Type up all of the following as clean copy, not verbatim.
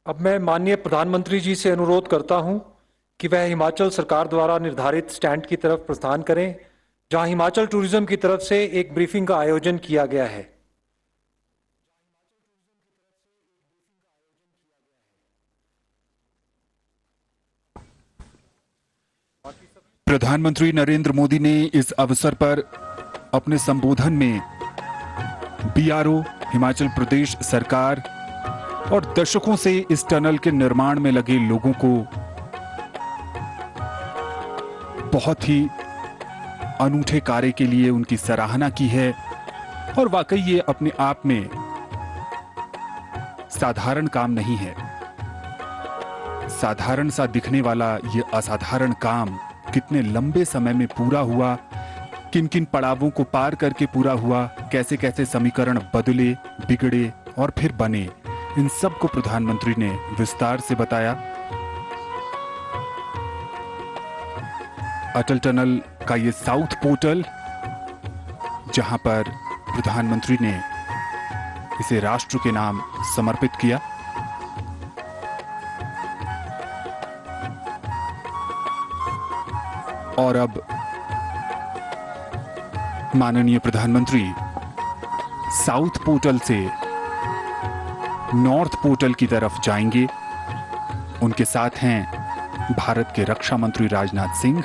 अब मैं माननीय प्रधानमंत्री जी से अनुरोध करता हूं कि वह हिमाचल सरकार द्वारा निर्धारित स्टैंड की तरफ प्रस्थान करें, जहां हिमाचल टूरिज्म की तरफ से एक ब्रीफिंग का आयोजन किया गया है। प्रधानमंत्री नरेंद्र मोदी ने इस अवसर पर अपने संबोधन में बीआरओ, हिमाचल प्रदेश सरकार और दशकों से इस टनल के निर्माण में लगे लोगों को बहुत ही अनूठे कार्य के लिए उनकी सराहना की है। और वाकई ये अपने आप में साधारण काम नहीं है। साधारण सा दिखने वाला ये असाधारण काम कितने लंबे समय में पूरा हुआ, किन किन पड़ावों को पार करके पूरा हुआ, कैसे कैसे समीकरण बदले, बिगड़े और फिर बने, इन सब को प्रधानमंत्री ने विस्तार से बताया। अटल टनल का ये साउथ पोर्टल, जहां पर प्रधानमंत्री ने इसे राष्ट्र के नाम समर्पित किया। और अब माननीय प्रधानमंत्री साउथ पोर्टल से नॉर्थ पोर्टल की तरफ जाएंगे। उनके साथ हैं भारत के रक्षा मंत्री राजनाथ सिंह,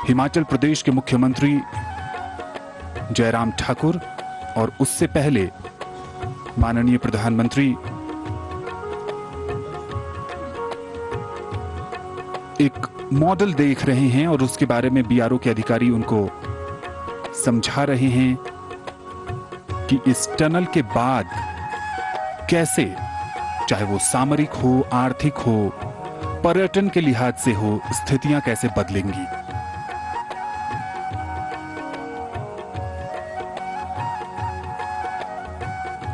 हिमाचल प्रदेश के मुख्यमंत्री जयराम ठाकुर और उससे पहले माननीय प्रधानमंत्री एक मॉडल देख रहे हैं और उसके बारे में बीआरओ के अधिकारी उनको समझा रहे हैं कि इस टनल के बाद कैसे, चाहे वो सामरिक हो, आर्थिक हो, पर्यटन के लिहाज से हो, स्थितियां कैसे बदलेंगी।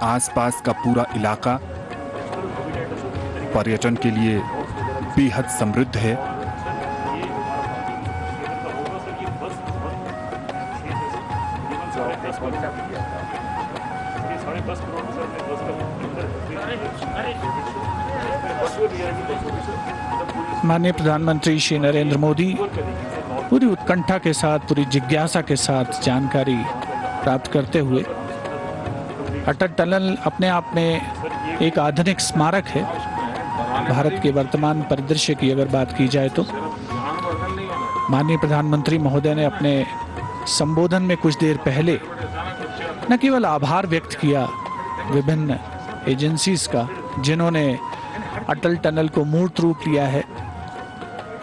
आसपास का पूरा इलाका पर्यटन के लिए बेहद समृद्ध है। माननीय प्रधानमंत्री श्री नरेंद्र मोदी पूरी उत्कंठा के साथ, पूरी जिज्ञासा के साथ जानकारी प्राप्त करते हुए, अटल टनल अपने आप में एक आधुनिक स्मारक है। भारत के वर्तमान परिदृश्य की अगर बात की जाए तो माननीय प्रधानमंत्री महोदय ने अपने संबोधन में कुछ देर पहले न केवल आभार व्यक्त किया विभिन्न एजेंसीज का जिन्होंने अटल टनल को मूर्त रूप लिया है,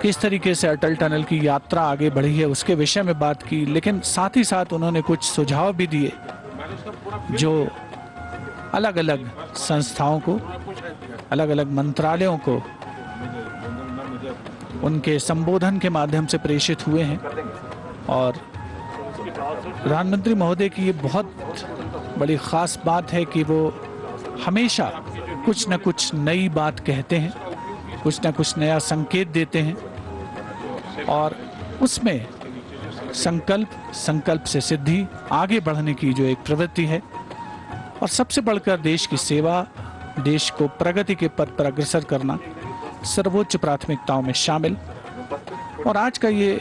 किस तरीके से अटल टनल की यात्रा आगे बढ़ी है उसके विषय में बात की, लेकिन साथ ही साथ उन्होंने कुछ सुझाव भी दिए जो अलग अलग संस्थाओं को, अलग अलग मंत्रालयों को उनके संबोधन के माध्यम से प्रेषित हुए हैं। और प्रधानमंत्री महोदय की ये बहुत बड़ी खास बात है कि वो हमेशा कुछ न कुछ नई बात कहते हैं, कुछ न कुछ नया संकेत देते हैं और उसमें संकल्प से सिद्धि, आगे बढ़ने की जो एक प्रवृत्ति है और सबसे बढ़कर देश की सेवा, देश को प्रगति के पथ पर अग्रसर करना सर्वोच्च प्राथमिकताओं में शामिल। और आज का ये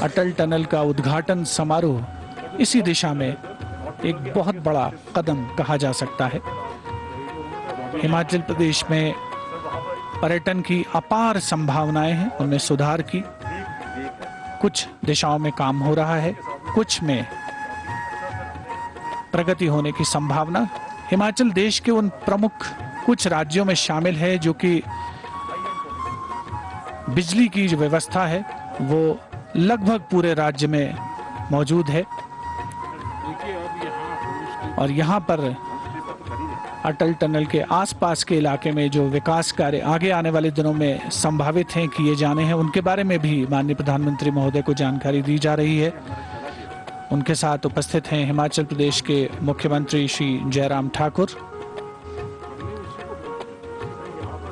अटल टनल का उद्घाटन समारोह इसी दिशा में एक बहुत बड़ा कदम कहा जा सकता है। हिमाचल प्रदेश में पर्यटन की अपार संभावनाएं हैं, उनमें सुधार की कुछ दिशाओं में काम हो रहा है, कुछ में प्रगति होने की संभावना। हिमाचल देश के उन प्रमुख कुछ राज्यों में शामिल है जो कि बिजली की जो व्यवस्था है वो लगभग पूरे राज्य में मौजूद है। और यहाँ पर अटल टनल के आसपास के इलाके में जो विकास कार्य आगे आने वाले दिनों में संभावित हैं, किए जाने हैं, उनके बारे में भी माननीय प्रधानमंत्री महोदय को जानकारी दी जा रही है। उनके साथ उपस्थित हैं हिमाचल प्रदेश के मुख्यमंत्री श्री जयराम ठाकुर।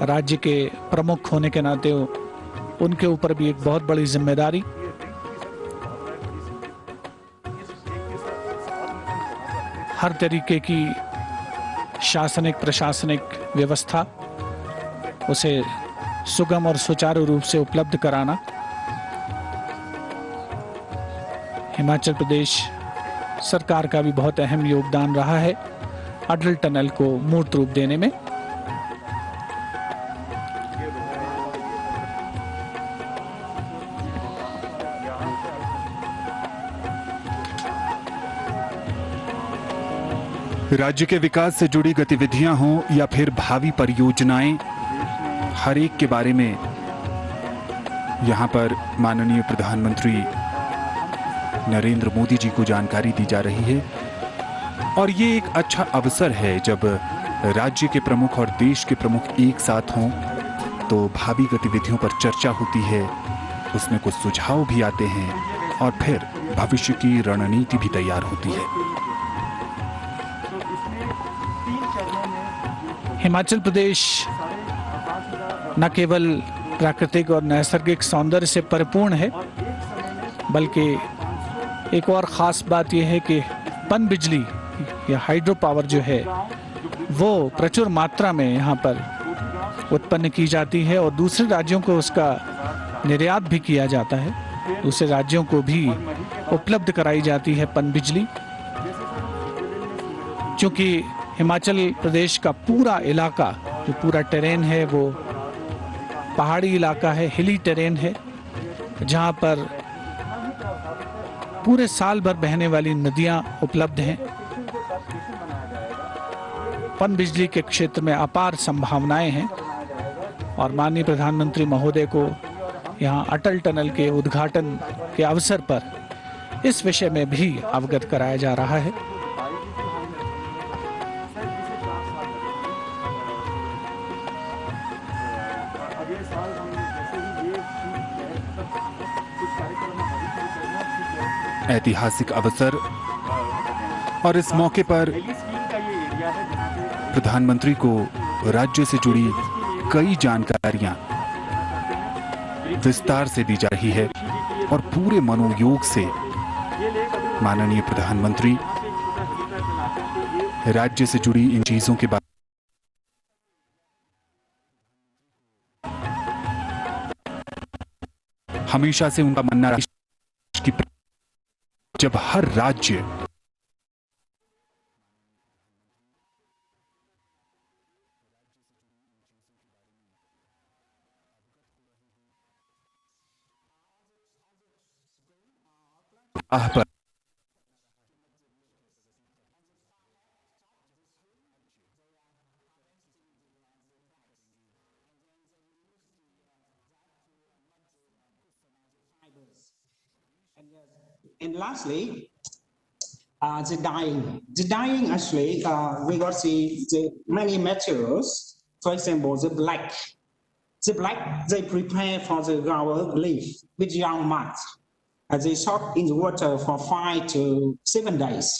राज्य के प्रमुख होने के नाते उनके ऊपर भी एक बहुत बड़ी जिम्मेदारी। हर तरीके की शासनिक प्रशासनिक व्यवस्था उसे सुगम और सुचारू रूप से उपलब्ध कराना हिमाचल प्रदेश सरकार का भी बहुत अहम योगदान रहा है अटल टनल को मूर्त रूप देने में। राज्य के विकास से जुड़ी गतिविधियां हों या फिर भावी परियोजनाएं, हर एक के बारे में यहां पर माननीय प्रधानमंत्री नरेंद्र मोदी जी को जानकारी दी जा रही है। और ये एक अच्छा अवसर है जब राज्य के प्रमुख और देश के प्रमुख एक साथ हों तो भावी गतिविधियों पर चर्चा होती है, उसमें कुछ सुझाव भी आते हैं और फिर भविष्य की रणनीति भी तैयार होती है। हिमाचल प्रदेश न केवल प्राकृतिक और नैसर्गिक सौंदर्य से परिपूर्ण है, बल्कि एक और ख़ास बात यह है कि पनबिजली या हाइड्रो पावर जो है वो प्रचुर मात्रा में यहाँ पर उत्पन्न की जाती है और दूसरे राज्यों को उसका निर्यात भी किया जाता है। दूसरे राज्यों को भी उपलब्ध कराई जाती है पनबिजली। क्योंकि हिमाचल प्रदेश का पूरा इलाका जो पूरा टेरेन है वो पहाड़ी इलाका है, हिली टेरेन है, जहाँ पर पूरे साल भर बहने वाली नदियाँ उपलब्ध हैं। पनबिजली के क्षेत्र में अपार संभावनाएं हैं और माननीय प्रधानमंत्री महोदय को यहाँ अटल टनल के उद्घाटन के अवसर पर इस विषय में भी अवगत कराया जा रहा है। ऐतिहासिक अवसर और इस मौके पर प्रधानमंत्री को राज्य से जुड़ी कई जानकारियां विस्तार से दी जा रही है और पूरे मनोयोग से माननीय प्रधानमंत्री राज्य से जुड़ी इन चीजों के बारे हमेशा से उनका मानना रहा कि जब हर राज्य पर And lastly, the dyeing. The dyeing actually, we got see the many materials. For example, the black. The black they prepare for the flower leaf with young mud. They soak in the water for 5 to 7 days.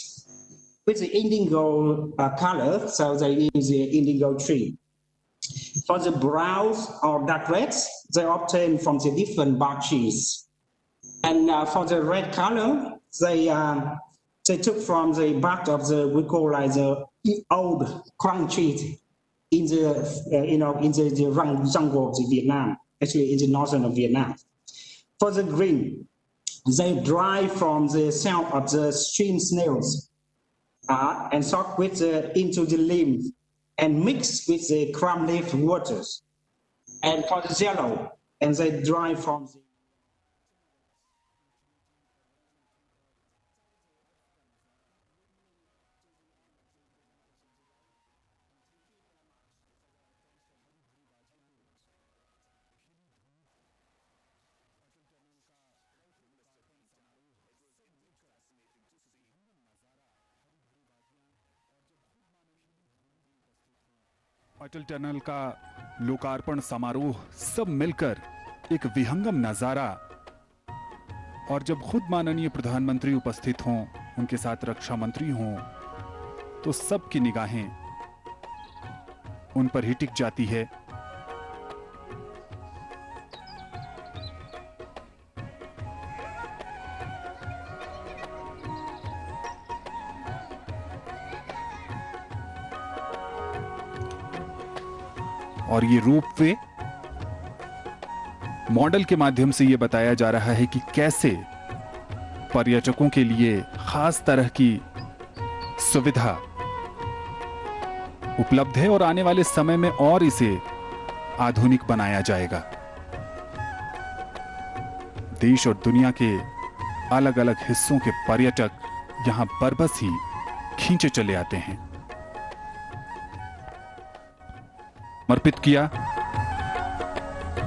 With the indigo color, so they use the indigo tree. For the browns or dark reds, they obtain from the different bark trees. And for the red color, they took from the bark of the we call like the old crown tree in the in the jungle of the Vietnam, actually in the northern of Vietnam. For the green, they dry from the cell of the stream snails and soak with into the lymph and mix with the crumb leaf waters. And for the yellow, and they dry from the Atal tunnel का लोकार्पण समारोह सब मिलकर एक विहंगम नजारा। और जब खुद माननीय प्रधानमंत्री उपस्थित हों, उनके साथ रक्षा मंत्री हों, तो सबकी निगाहें उन पर ही टिक जाती है। और ये रोपवे मॉडल के माध्यम से यह बताया जा रहा है कि कैसे पर्यटकों के लिए खास तरह की सुविधा उपलब्ध है और आने वाले समय में और इसे आधुनिक बनाया जाएगा। देश और दुनिया के अलग अलग हिस्सों के पर्यटक यहां बरबस ही खींचे चले आते हैं। समर्पित किया।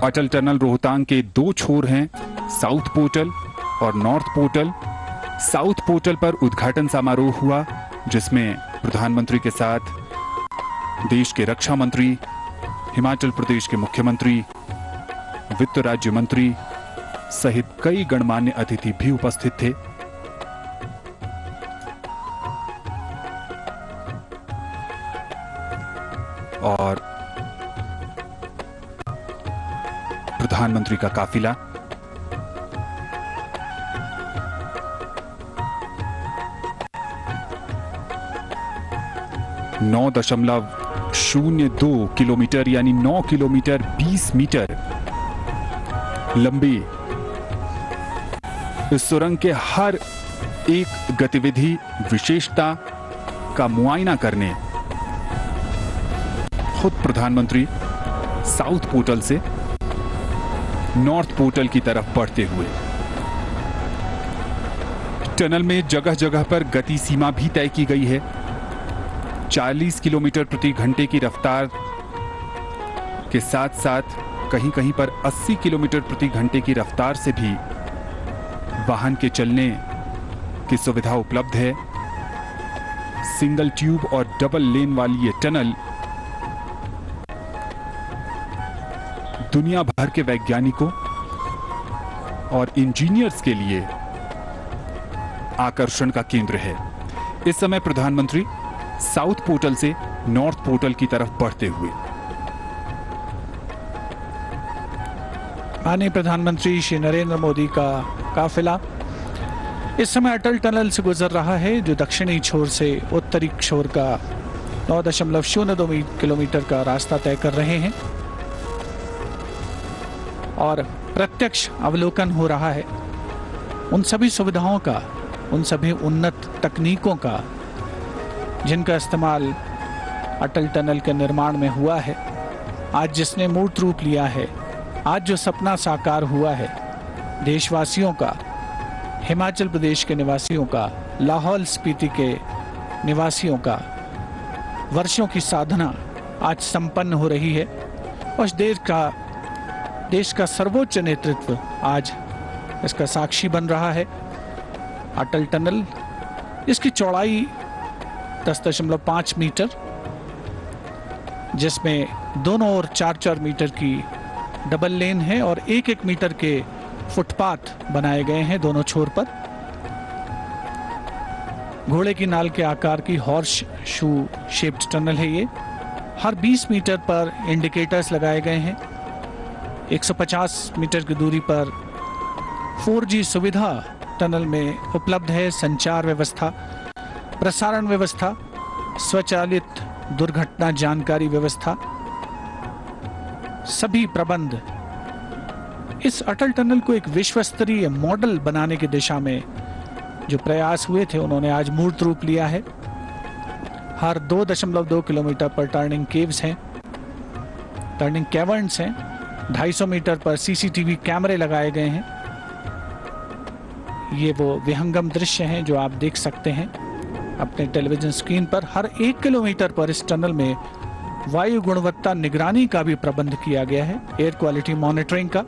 अटल टनल रोहतांग के दो छोर हैं, साउथ पोर्टल और नॉर्थ पोर्टल। साउथ पोर्टल पर उद्घाटन समारोह हुआ जिसमें प्रधानमंत्री के साथ देश के रक्षा मंत्री, हिमाचल प्रदेश के मुख्यमंत्री, वित्त राज्य मंत्री सहित कई गणमान्य अतिथि भी उपस्थित थे। और प्रधानमंत्री का काफिला नौ 9.02 किलोमीटर यानी 9 किलोमीटर 20 मीटर लंबी इस सुरंग के हर एक गतिविधि विशेषता का मुआयना करने खुद प्रधानमंत्री साउथ पोर्टल से नॉर्थ पोर्टल की तरफ बढ़ते हुए। टनल में जगह जगह पर गति सीमा भी तय की गई है। 40 किलोमीटर प्रति घंटे की रफ्तार के साथ साथ कहीं कहीं पर 80 किलोमीटर प्रति घंटे की रफ्तार से भी वाहन के चलने की सुविधा उपलब्ध है। सिंगल ट्यूब और डबल लेन वाली ये टनल दुनिया भर के वैज्ञानिकों और इंजीनियर्स के लिए आकर्षण का केंद्र है। इस समय प्रधानमंत्री साउथ पोर्टल से नॉर्थ पोर्टल की तरफ बढ़ते हुए। माननीय प्रधानमंत्री श्री नरेंद्र मोदी का काफिला इस समय अटल टनल से गुजर रहा है, जो दक्षिणी छोर से उत्तरी छोर का 9.02 किलोमीटर का रास्ता तय कर रहे हैं और प्रत्यक्ष अवलोकन हो रहा है उन सभी सुविधाओं का, उन सभी उन्नत तकनीकों का जिनका इस्तेमाल अटल टनल के निर्माण में हुआ है। आज जिसने मूर्त रूप लिया है, आज जो सपना साकार हुआ है देशवासियों का, हिमाचल प्रदेश के निवासियों का, लाहौल स्पीति के निवासियों का, वर्षों की साधना आज संपन्न हो रही है और देश का सर्वोच्च नेतृत्व आज इसका साक्षी बन रहा है। अटल टनल, इसकी चौड़ाई 10.5 मीटर, जिसमें दोनों ओर 4-4 मीटर की डबल लेन है और 1-1 मीटर के फुटपाथ बनाए गए हैं दोनों छोर पर। घोड़े की नाल के आकार की हॉर्स शू शेप्ड टनल है ये। हर 20 मीटर पर इंडिकेटर्स लगाए गए हैं। 150 मीटर की दूरी पर 4G सुविधा टनल में उपलब्ध है। संचार व्यवस्था, प्रसारण व्यवस्था, स्वचालित दुर्घटना जानकारी व्यवस्था, सभी प्रबंध इस अटल टनल को एक विश्व स्तरीय मॉडल बनाने की दिशा में जो प्रयास हुए थे उन्होंने आज मूर्त रूप लिया है। हर 2.2 किलोमीटर पर टर्निंग केव्स हैं, टर्निंग कैवर्न्स हैं। 250 मीटर पर CCTV कैमरे लगाए गए हैं। ये वो विहंगम दृश्य हैं जो आप देख सकते हैं अपने टेलीविजन स्क्रीन पर। हर 1 किलोमीटर पर इस टनल में वायु गुणवत्ता निगरानी का भी प्रबंध किया गया है, एयर क्वालिटी मॉनिटरिंग का।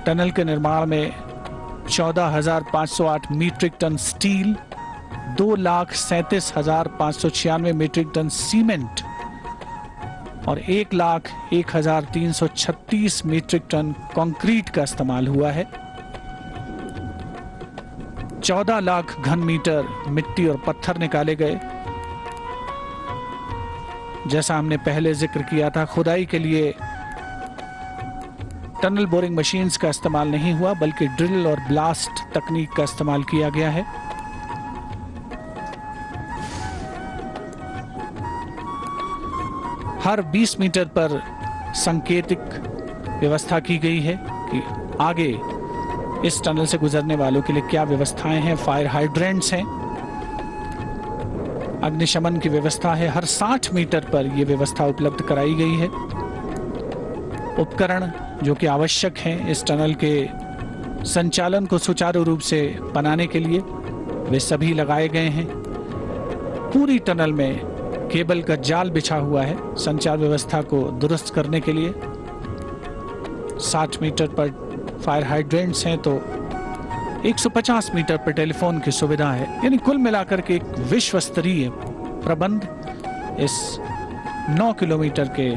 टनल के निर्माण में 14,508 metric tonne steel, 2,37,596 metric tonne cement और 1,01,336 मीट्रिक टन कंक्रीट का इस्तेमाल हुआ है। 14 लाख घन मीटर मिट्टी और पत्थर निकाले गए। जैसा हमने पहले जिक्र किया था, खुदाई के लिए टनल बोरिंग मशीन्स का इस्तेमाल नहीं हुआ बल्कि ड्रिल और ब्लास्ट तकनीक का इस्तेमाल किया गया है। हर 20 मीटर पर सांकेतिक व्यवस्था की गई है कि आगे इस टनल से गुजरने वालों के लिए क्या व्यवस्थाएं हैं। फायर हाइड्रेंट्स हैं, अग्निशमन की व्यवस्था है। हर 60 मीटर पर यह व्यवस्था उपलब्ध कराई गई है। उपकरण जो कि आवश्यक हैं इस टनल के संचालन को सुचारू रूप से बनाने के लिए, वे सभी लगाए गए हैं। पूरी टनल में केबल का जाल बिछा हुआ है संचार व्यवस्था को दुरुस्त करने के लिए। 60 मीटर पर फायर हाइड्रेंट्स हैं तो 150 मीटर पर टेलीफोन की सुविधा है। यानी कुल मिलाकर के एक विश्व स्तरीय प्रबंध इस 9 किलोमीटर के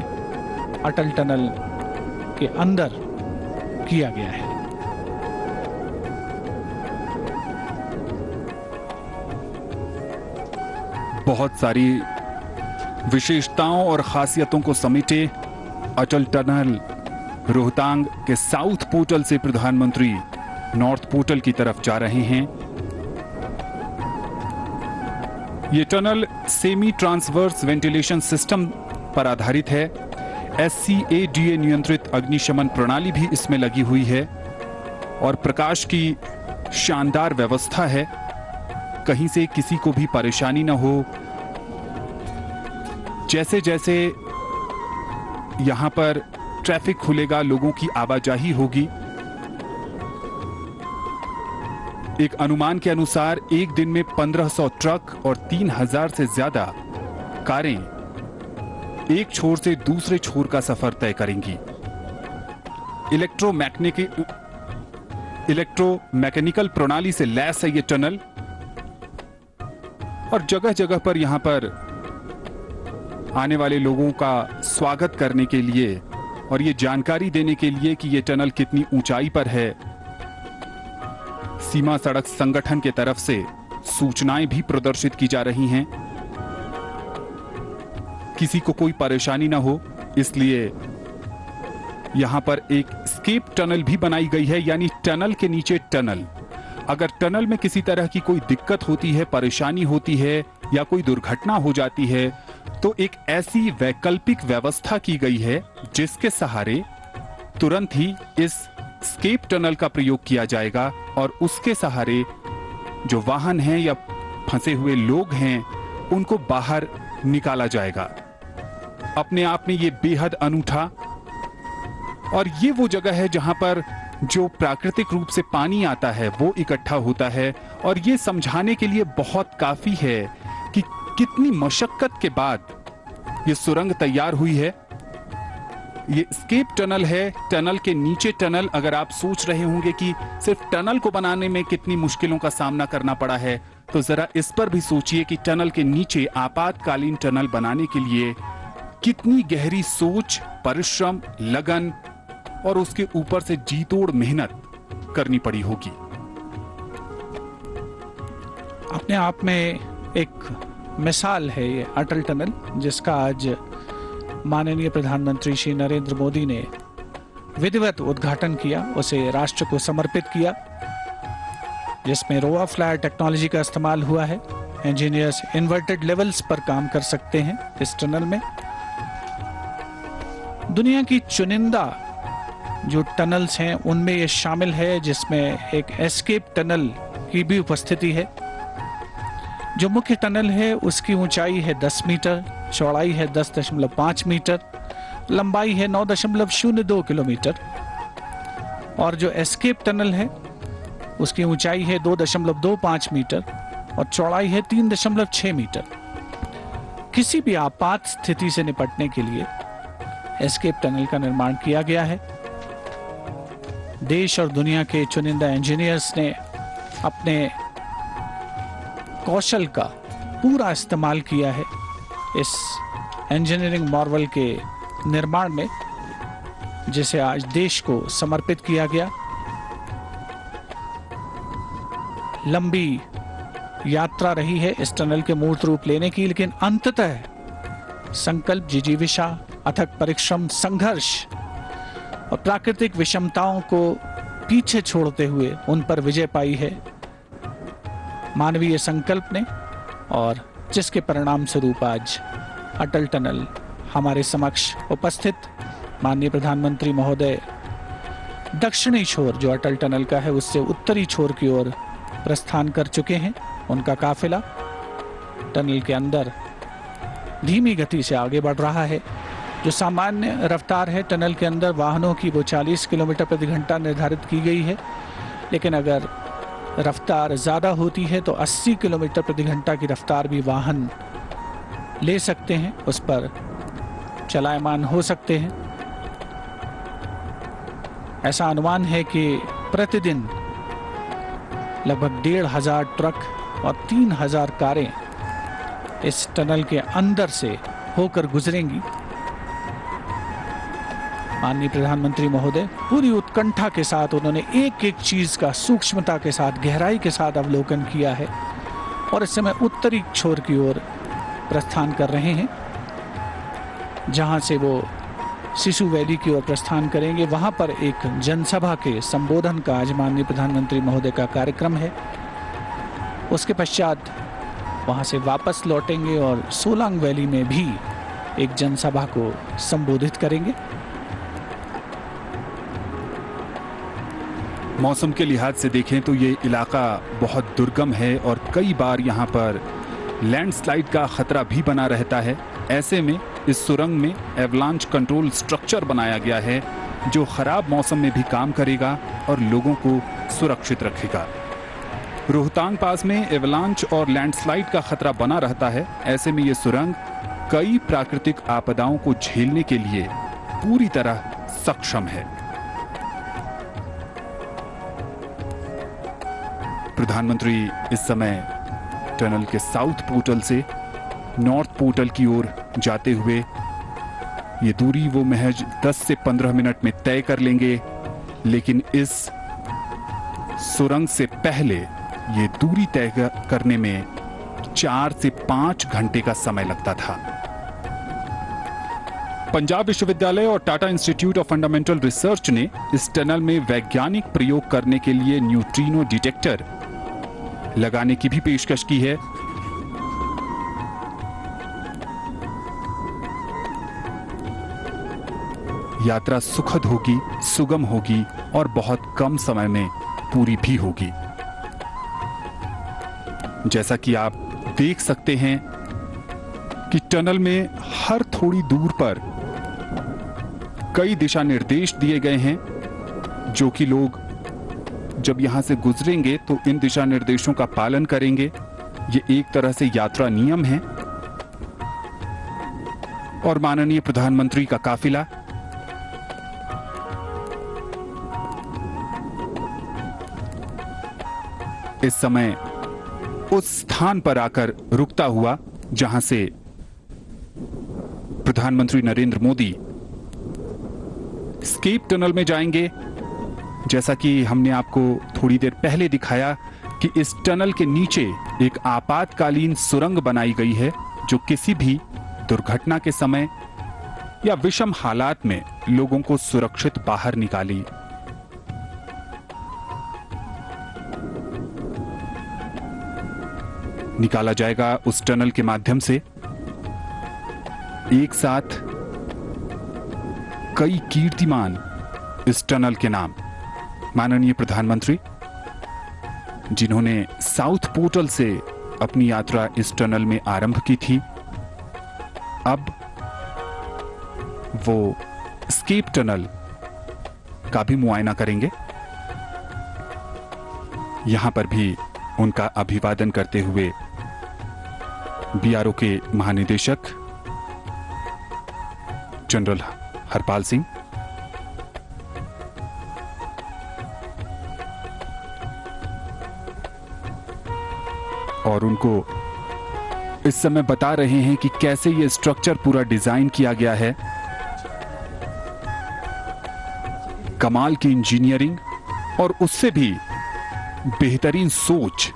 अटल टनल के अंदर किया गया है। बहुत सारी विशेषताओं और खासियतों को समेटे अटल टनल रोहतांग के साउथ पोर्टल से प्रधानमंत्री नॉर्थ पोर्टल की तरफ जा रहे हैं। यह tunnel semi transverse ventilation system पर आधारित है। SCADA नियंत्रित अग्निशमन प्रणाली भी इसमें लगी हुई है और प्रकाश की शानदार व्यवस्था है। कहीं से किसी को भी परेशानी ना हो। जैसे जैसे यहां पर ट्रैफिक खुलेगा, लोगों की आवाजाही होगी। एक अनुमान के अनुसार एक दिन में 1500 ट्रक और 3000 से ज्यादा कारें एक छोर से दूसरे छोर का सफर तय करेंगी। इलेक्ट्रोमैकेनिकल प्रणाली से लैस है ये टनल और जगह जगह पर यहां पर आने वाले लोगों का स्वागत करने के लिए और ये जानकारी देने के लिए कि ये टनल कितनी ऊंचाई पर है, सीमा सड़क संगठन के तरफ से सूचनाएं भी प्रदर्शित की जा रही हैं। किसी को कोई परेशानी ना हो इसलिए यहां पर एक स्केप टनल भी बनाई गई है, यानी टनल के नीचे टनल। अगर टनल में किसी तरह की कोई दिक्कत होती है, परेशानी होती है या कोई दुर्घटना हो जाती है तो एक ऐसी वैकल्पिक व्यवस्था की गई है जिसके सहारे तुरंत ही इस स्केप टनल का प्रयोग किया जाएगा और उसके सहारे जो वाहन हैं या फंसे हुए लोग हैं उनको बाहर निकाला जाएगा। अपने आप में ये बेहद अनूठा और ये वो जगह है जहां पर जो प्राकृतिक रूप से पानी आता है वो इकट्ठा होता है और ये समझाने के लिए बहुत काफी है कि कितनी मशक्कत के बाद ये सुरंग तैयार हुई है। ये स्केप टनल है, टनल के नीचे टनल। अगर आप सोच रहे होंगे कि सिर्फ टनल को बनाने में कितनी मुश्किलों का सामना करना पड़ा है तो जरा इस पर भी सोचिए कि टनल के नीचे आपातकालीन टनल बनाने के लिए कितनी गहरी सोच, परिश्रम, लगन और उसके ऊपर से जीतोड़ मेहनत करनी पड़ी होगी। अपने आप में एक मिसाल है ये अटल टनल, जिसका आज माननीय प्रधानमंत्री श्री नरेंद्र मोदी ने विधिवत उद्घाटन किया, उसे राष्ट्र को समर्पित किया, जिसमें रोआ फ्लायर टेक्नोलॉजी का इस्तेमाल हुआ है। इंजीनियर्स इन्वर्टेड लेवल्स पर काम कर सकते हैं इस टनल में। दुनिया की चुनिंदा जो टनल्स हैं उनमें ये शामिल है, जिसमें एक एस्केप टनल की भी उपस्थिति है। जो मुख्य टनल है उसकी ऊंचाई है 10 मीटर, चौड़ाई है 10.5 मीटर, लंबाई है 9.02 किलोमीटर और जो एस्केप टनल है उसकी ऊंचाई है 2.25 मीटर और चौड़ाई है 3.6 मीटर। किसी भी आपात स्थिति से निपटने के लिए एस्केप टनल का निर्माण किया गया है। देश और दुनिया के चुनिंदा इंजीनियर्स ने अपने कौशल का पूरा इस्तेमाल किया है इस इंजीनियरिंग मार्वल के निर्माण में, जिसे आज देश को समर्पित किया गया। लंबी यात्रा रही है इस टनल के मूर्त रूप लेने की, लेकिन अंततः संकल्प, जिजीविषा, अथक परिश्रम, संघर्ष और प्राकृतिक विषमताओं को पीछे छोड़ते हुए उन पर विजय पाई है मानवीय संकल्प ने, और जिसके परिणाम स्वरूप आज अटल टनल हमारे समक्ष उपस्थित माननीय प्रधानमंत्री महोदय दक्षिणी छोर जो अटल टनल का है उससे उत्तरी छोर की ओर प्रस्थान कर चुके हैं। उनका काफिला टनल के अंदर धीमी गति से आगे बढ़ रहा है। जो सामान्य रफ्तार है टनल के अंदर वाहनों की वो 40 किलोमीटर प्रति घंटा निर्धारित की गई है, लेकिन अगर रफ्तार ज़्यादा होती है तो 80 किलोमीटर प्रति घंटा की रफ्तार भी वाहन ले सकते हैं, उस पर चलायमान हो सकते हैं। ऐसा अनुमान है कि प्रतिदिन लगभग 1,500 ट्रक और 3,000 कारें इस टनल के अंदर से होकर गुजरेंगी। माननीय प्रधानमंत्री महोदय पूरी उत्कंठा के साथ उन्होंने एक एक चीज का सूक्ष्मता के साथ, गहराई के साथ अवलोकन किया है और इस समय उत्तरी छोर की ओर प्रस्थान कर रहे हैं, जहां से वो सिसु वैली की ओर प्रस्थान करेंगे। वहां पर एक जनसभा के संबोधन का आज माननीय प्रधानमंत्री महोदय का कार्यक्रम है। उसके पश्चात वहां से वापस लौटेंगे और सोलांग वैली में भी एक जनसभा को संबोधित करेंगे। मौसम के लिहाज से देखें तो ये इलाका बहुत दुर्गम है और कई बार यहाँ पर लैंडस्लाइड का खतरा भी बना रहता है। ऐसे में इस सुरंग में एवलांच कंट्रोल स्ट्रक्चर बनाया गया है जो खराब मौसम में भी काम करेगा और लोगों को सुरक्षित रखेगा। रोहतांग पास में एवलांच और लैंडस्लाइड का खतरा बना रहता है। ऐसे में ये सुरंग कई प्राकृतिक आपदाओं को झेलने के लिए पूरी तरह सक्षम है। प्रधानमंत्री इस समय टनल के साउथ पोर्टल से नॉर्थ पोर्टल की ओर जाते हुए ये दूरी वो महज 10 से 15 मिनट में तय कर लेंगे, लेकिन इस सुरंग से पहले ये दूरी तय करने में 4 से 5 घंटे का समय लगता था। पंजाब विश्वविद्यालय और Tata institute of fundamental research ने इस टनल में वैज्ञानिक प्रयोग करने के लिए न्यूट्रिनो डिटेक्टर लगाने की भी पेशकश की है। यात्रा सुखद होगी, सुगम होगी और बहुत कम समय में पूरी भी होगी। जैसा कि आप देख सकते हैं कि टनल में हर थोड़ी दूर पर कई दिशा निर्देश दिए गए हैं, जो कि लोग जब यहां से गुजरेंगे तो इन दिशा निर्देशों का पालन करेंगे। ये एक तरह से यात्रा नियम है। और माननीय प्रधानमंत्री का काफिला इस समय उस स्थान पर आकर रुकता हुआ जहां से प्रधानमंत्री नरेंद्र मोदी स्केप टनल में जाएंगे। जैसा कि हमने आपको थोड़ी देर पहले दिखाया कि इस टनल के नीचे एक आपातकालीन सुरंग बनाई गई है जो किसी भी दुर्घटना के समय या विषम हालात में लोगों को सुरक्षित बाहर निकाला जाएगा। उस टनल के माध्यम से एक साथ कई कीर्तिमान इस टनल के नाम माननीय प्रधानमंत्री, जिन्होंने साउथ पोर्टल से अपनी यात्रा इस टनल में आरंभ की थी, अब वो स्केप टनल का भी मुआयना करेंगे। यहां पर भी उनका अभिवादन करते हुए बीआरओ के महानिदेशक जनरल हरपाल सिंह, और उनको इस समय बता रहे हैं कि कैसे ये स्ट्रक्चर पूरा डिजाइन किया गया है। कमाल की इंजीनियरिंग और उससे भी बेहतरीन सोच।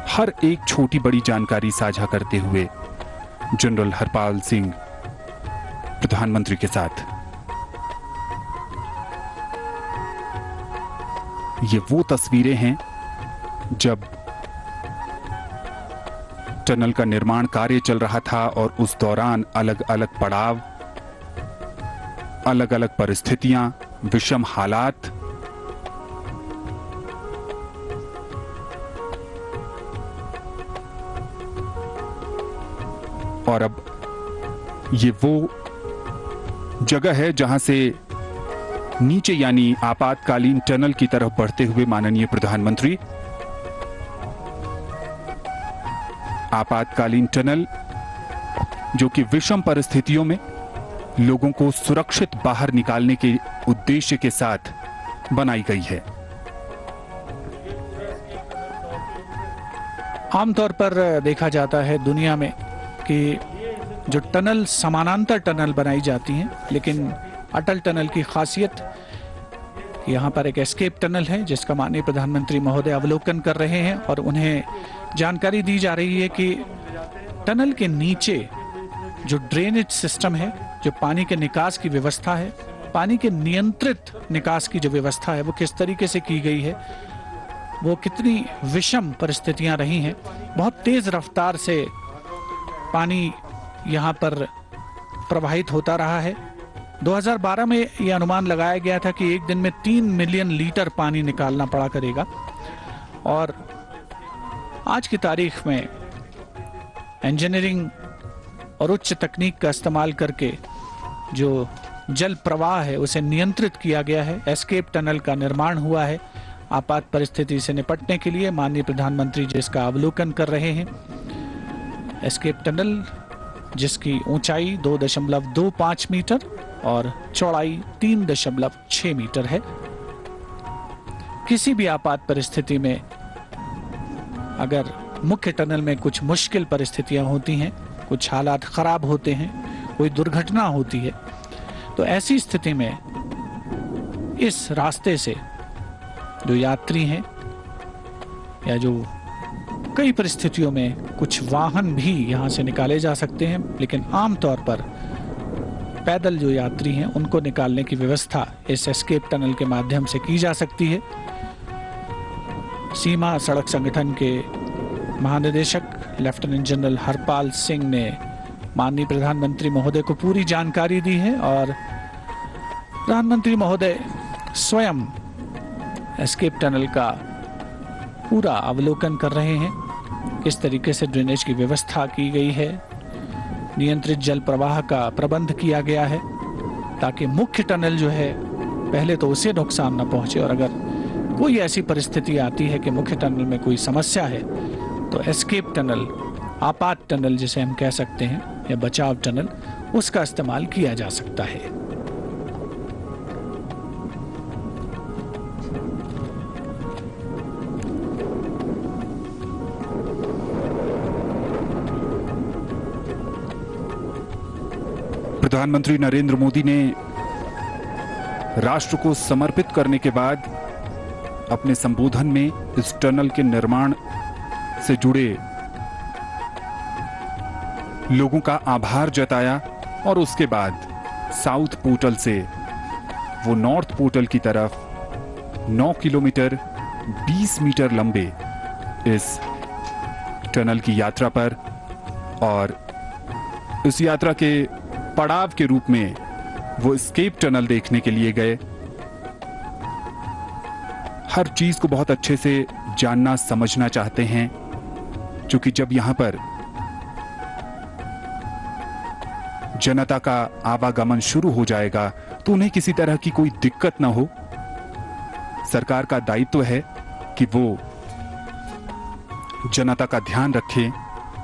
हर एक छोटी बड़ी जानकारी साझा करते हुए जनरल हरपाल सिंह प्रधानमंत्री के साथ ये वो तस्वीरें हैं जब टनल का निर्माण कार्य चल रहा था और उस दौरान अलग अलग पड़ाव, अलग अलग परिस्थितियां, विषम हालात, और अब ये वो जगह है जहां से नीचे यानी आपातकालीन टनल की तरफ बढ़ते हुए माननीय प्रधानमंत्री आपातकालीन टनल जो कि विषम परिस्थितियों में लोगों को सुरक्षित बाहर निकालने के उद्देश्य के साथ बनाई गई है। आमतौर पर देखा जाता है दुनिया में कि जो टनल समानांतर टनल बनाई जाती हैं, लेकिन अटल टनल की खासियत यहाँ पर एक एस्केप टनल है जिसका माननीय प्रधानमंत्री महोदय अवलोकन कर रहे हैं और उन्हें जानकारी दी जा रही है कि टनल के नीचे जो ड्रेनेज सिस्टम है, जो पानी के निकास की व्यवस्था है, पानी के नियंत्रित निकास की जो व्यवस्था है वो किस तरीके से की गई है, वो कितनी विषम परिस्थितियां रही हैं। बहुत तेज रफ्तार से पानी यहाँ पर प्रवाहित होता रहा है। 2012 में यह अनुमान लगाया गया था कि एक दिन में 3 मिलियन लीटर पानी निकालना पड़ा करेगा और आज की तारीख में इंजीनियरिंग और उच्च तकनीक का इस्तेमाल करके जो जल प्रवाह है उसे नियंत्रित किया गया है। एस्केप टनल का निर्माण हुआ है आपात परिस्थिति से निपटने के लिए। माननीय प्रधानमंत्री जिसका अवलोकन कर रहे हैं। एस्केप टनल जिसकी ऊंचाई 2.25 मीटर और चौड़ाई 3.6 मीटर है। किसी भी आपात परिस्थिति में अगर मुख्य टनल में कुछ मुश्किल परिस्थितियां होती हैं, कुछ हालात खराब होते हैं, कोई दुर्घटना होती है, तो ऐसी स्थिति में इस रास्ते से जो यात्री हैं या जो कई परिस्थितियों में कुछ वाहन भी यहां से निकाले जा सकते हैं, लेकिन आमतौर पर पैदल जो यात्री हैं उनको निकालने की व्यवस्था इस एस्केप टनल के माध्यम से की जा सकती है। सीमा सड़क संगठन के महानिदेशक लेफ्टिनेंट जनरल हरपाल सिंह ने माननीय प्रधानमंत्री महोदय को पूरी जानकारी दी है और प्रधानमंत्री महोदय स्वयं एस्केप टनल का पूरा अवलोकन कर रहे हैं। किस तरीके से ड्रेनेज की व्यवस्था की गई है, नियंत्रित जल प्रवाह का प्रबंध किया गया है ताकि मुख्य टनल जो है पहले तो उसे नुकसान न पहुंचे और अगर कोई ऐसी परिस्थिति आती है कि मुख्य टनल में कोई समस्या है तो एस्केप टनल, आपात टनल जिसे हम कह सकते हैं या बचाव टनल, उसका इस्तेमाल किया जा सकता है। प्रधानमंत्री नरेंद्र मोदी ने राष्ट्र को समर्पित करने के बाद अपने संबोधन में इस टनल के निर्माण से जुड़े लोगों का आभार जताया और उसके बाद साउथ पोर्टल से वो नॉर्थ पोर्टल की तरफ 9 किलोमीटर 20 मीटर लंबे इस टनल की यात्रा पर और इस यात्रा के पड़ाव के रूप में वो एस्केप टनल देखने के लिए गए। हर चीज को बहुत अच्छे से जानना समझना चाहते हैं क्योंकि जब यहां पर जनता का आवागमन शुरू हो जाएगा तो उन्हें किसी तरह की कोई दिक्कत ना हो। सरकार का दायित्व है कि वो जनता का ध्यान रखे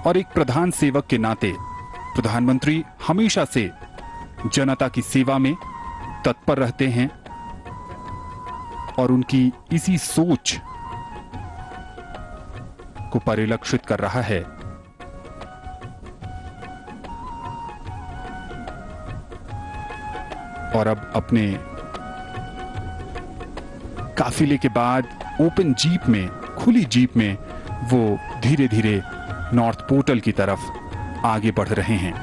और एक प्रधान सेवक के नाते प्रधानमंत्री हमेशा से जनता की सेवा में तत्पर रहते हैं और उनकी इसी सोच को परिलक्षित कर रहा है। और अब अपने काफिले के बाद ओपन जीप में, खुली जीप में वो धीरे धीरे नॉर्थ पोर्टल की तरफ आगे बढ़ रहे हैं।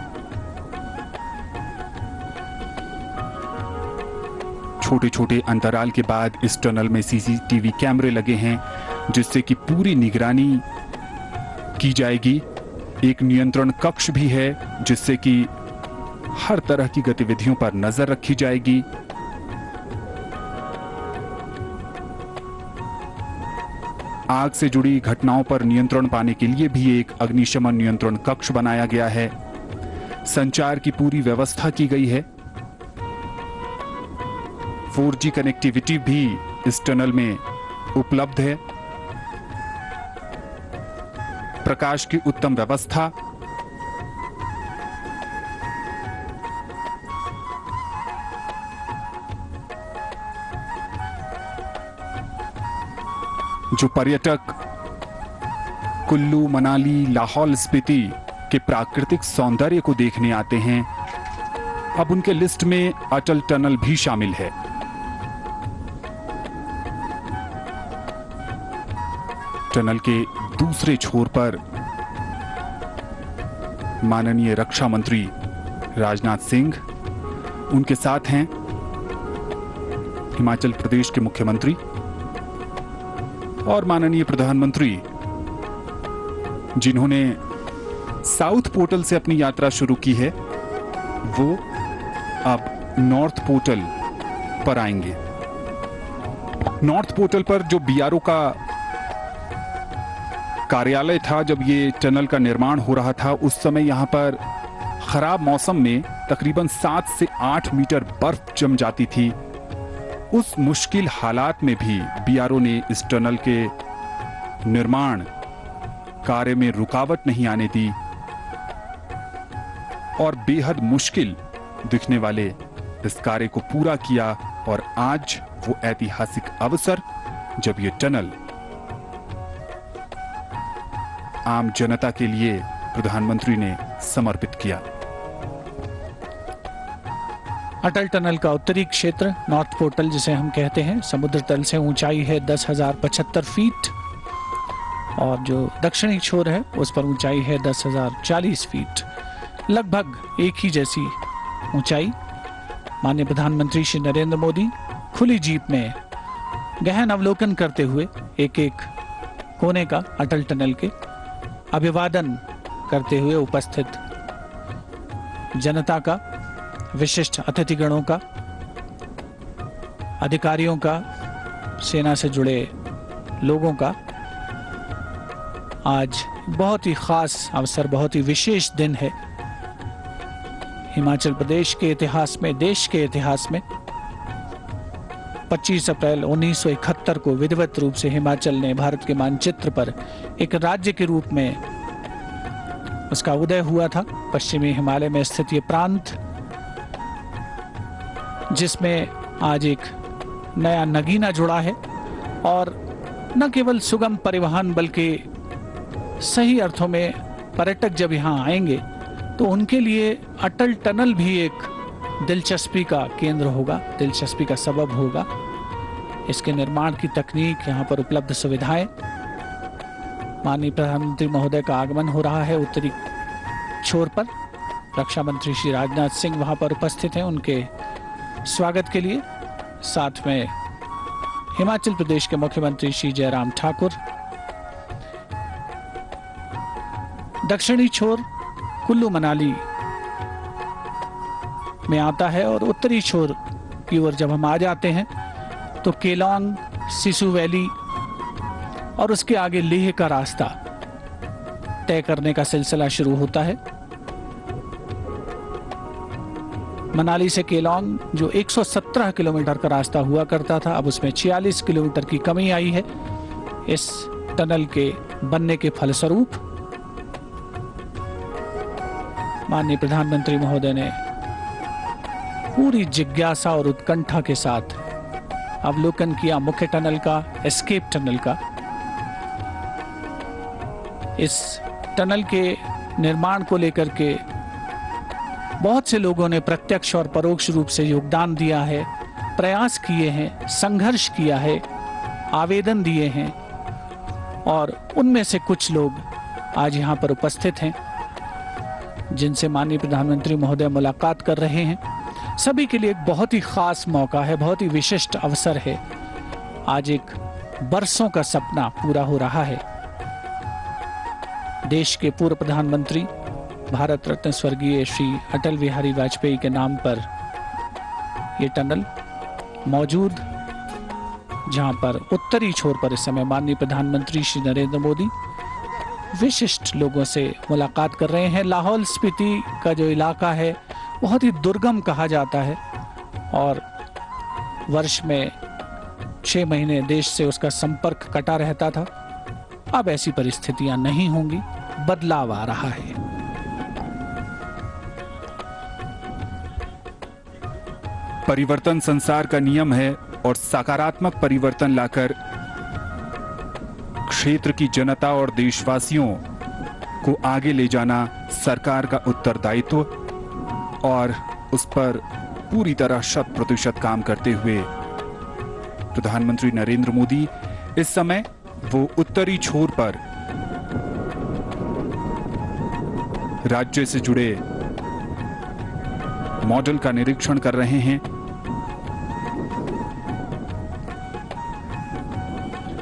छोटे छोटे अंतराल के बाद इस टनल में सीसीटीवी कैमरे लगे हैं जिससे कि पूरी निगरानी की जाएगी एक नियंत्रण कक्ष भी है जिससे कि हर तरह की गतिविधियों पर नजर रखी जाएगी। आग से जुड़ी घटनाओं पर नियंत्रण पाने के लिए भी एक अग्निशमन नियंत्रण कक्ष बनाया गया है। संचार की पूरी व्यवस्था की गई है। 4G कनेक्टिविटी भी इस टनल में उपलब्ध है। प्रकाश की उत्तम व्यवस्था, जो पर्यटक कुल्लू, मनाली, लाहौल स्पीति के प्राकृतिक सौंदर्य को देखने आते हैं, अब उनके लिस्ट में अटल टनल भी शामिल है। टनल के दूसरे छोर पर माननीय रक्षा मंत्री राजनाथ सिंह, उनके साथ हैं हिमाचल प्रदेश के मुख्यमंत्री और माननीय प्रधानमंत्री, जिन्होंने साउथ पोर्टल से अपनी यात्रा शुरू की है, वो अब नॉर्थ पोर्टल पर आएंगे। नॉर्थ पोर्टल पर जो बीआरओ का कार्यालय था, जब ये टनल का निर्माण हो रहा था, उस समय यहां पर खराब मौसम में तकरीबन 7 से 8 मीटर बर्फ जम जाती थी। उस मुश्किल हालात में भी बीआरओ ने इस टनल के निर्माण कार्य में रुकावट नहीं आने दी और बेहद मुश्किल दिखने वाले इस कार्य को पूरा किया। और आज वो ऐतिहासिक अवसर जब ये टनल आम जनता के लिए प्रधानमंत्री ने समर्पित किया। अटल टनल का उत्तरी क्षेत्र, नॉर्थ पोर्टल जिसे हम कहते हैं, समुद्र तल से ऊंचाई है 10,075 फीट और जो दक्षिणी छोर है उस पर ऊंचाई है 10,040 फीट, लगभग एक ही जैसी ऊंचाई। माननीय प्रधानमंत्री श्री नरेंद्र मोदी खुली जीप में गहन अवलोकन करते हुए एक एक कोने का अटल टनल के अभिवादन करते हुए उपस्थित जनता का, विशिष्ट अतिथिगणों का, अधिकारियों का, सेना से जुड़े लोगों का आज बहुत ही खास अवसर, बहुत ही विशेष दिन है हिमाचल प्रदेश के इतिहास में, देश के इतिहास में। 25 अप्रैल 1971 को विधिवत रूप से हिमाचल ने भारत के मानचित्र पर एक राज्य के रूप में उसका उदय हुआ था। पश्चिमी हिमालय में स्थित ये प्रांत, जिसमें आज एक नया नगीना जुड़ा है और न केवल सुगम परिवहन बल्कि सही अर्थों में पर्यटक जब यहाँ आएंगे तो उनके लिए अटल टनल भी एक दिलचस्पी का केंद्र होगा, दिलचस्पी का सबब होगा। इसके निर्माण की तकनीक, यहाँ पर उपलब्ध सुविधाएं। माननीय प्रधानमंत्री महोदय का आगमन हो रहा है उत्तरी छोर पर। रक्षा मंत्री श्री राजनाथ सिंह वहां पर उपस्थित हैं उनके स्वागत के लिए। साथ में हिमाचल प्रदेश के मुख्यमंत्री श्री जयराम ठाकुर। दक्षिणी छोर कुल्लू मनाली में आता है और उत्तरी छोर की ओर जब हम आ जाते हैं तो केलोंग, सिसु वैली और उसके आगे लेह का रास्ता तय करने का सिलसिला शुरू होता है। मनाली से केलोंग जो 117 किलोमीटर का रास्ता हुआ करता था, अब उसमें 46 किलोमीटर की कमी आई है। इस टनल के बनने के फलस्वरूप माननीय प्रधानमंत्री महोदय ने पूरी जिज्ञासा और उत्कंठा के साथ अवलोकन किया मुख्य टनल का, एस्केप टनल का। इस टनल के निर्माण को लेकर के बहुत से लोगों ने प्रत्यक्ष और परोक्ष रूप से योगदान दिया है, प्रयास किए हैं, संघर्ष किया है, आवेदन दिए हैं और उनमें से कुछ लोग आज यहाँ पर उपस्थित हैं जिनसे माननीय प्रधानमंत्री महोदय मुलाकात कर रहे हैं। सभी के लिए एक बहुत ही खास मौका है, बहुत ही विशिष्ट अवसर है। आज एक बरसों का सपना पूरा हो रहा है। देश के पूर्व प्रधानमंत्री भारत रत्न स्वर्गीय श्री अटल बिहारी वाजपेयी के नाम पर ये टनल मौजूद, जहां पर उत्तरी छोर पर इस समय माननीय प्रधानमंत्री श्री नरेंद्र मोदी विशिष्ट लोगों से मुलाकात कर रहे हैं। लाहौल स्पीति का जो इलाका है बहुत ही दुर्गम कहा जाता है और वर्ष में 6 महीने देश से उसका संपर्क कटा रहता था। अब ऐसी परिस्थितियां नहीं होंगी, बदलाव आ रहा है। परिवर्तन संसार का नियम है और सकारात्मक परिवर्तन लाकर क्षेत्र की जनता और देशवासियों को आगे ले जाना सरकार का उत्तरदायित्व और उस पर पूरी तरह 100% काम करते हुए प्रधानमंत्री नरेंद्र मोदी इस समय वो उत्तरी छोर पर राज्य से जुड़े मॉडल का निरीक्षण कर रहे हैं।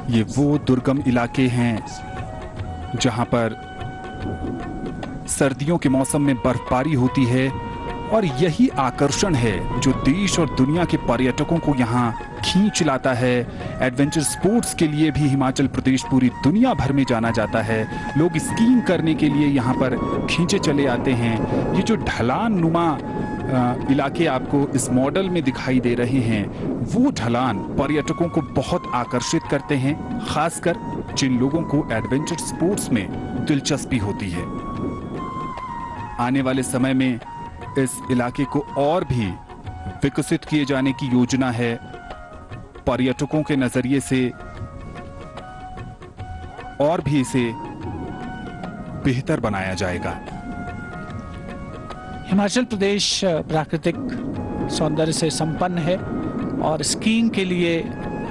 ये वो दुर्गम इलाके हैं जहां पर सर्दियों के मौसम में बर्फबारी होती है और यही आकर्षण है जो देश और दुनिया के पर्यटकों को यहां खींच लाता है। एडवेंचर स्पोर्ट्स के लिए भी हिमाचल प्रदेश पूरी दुनिया भर में जाना जाता है। लोग स्कीइंग करने के लिए यहां पर खींचे चले आते हैं। ये जो ढलान नुमा इलाके आपको इस मॉडल में दिखाई दे रहे हैं, वो ढलान पर्यटकों को बहुत आकर्षित करते हैं, खासकर जिन लोगों को एडवेंचर स्पोर्ट्स में दिलचस्पी होती है। आने वाले समय में इस इलाके को और भी विकसित किए जाने की योजना है। पर्यटकों के नजरिए से और भी इसे बेहतर बनाया जाएगा। हिमाचल प्रदेश प्राकृतिक सौंदर्य से संपन्न है और स्कीइंग के लिए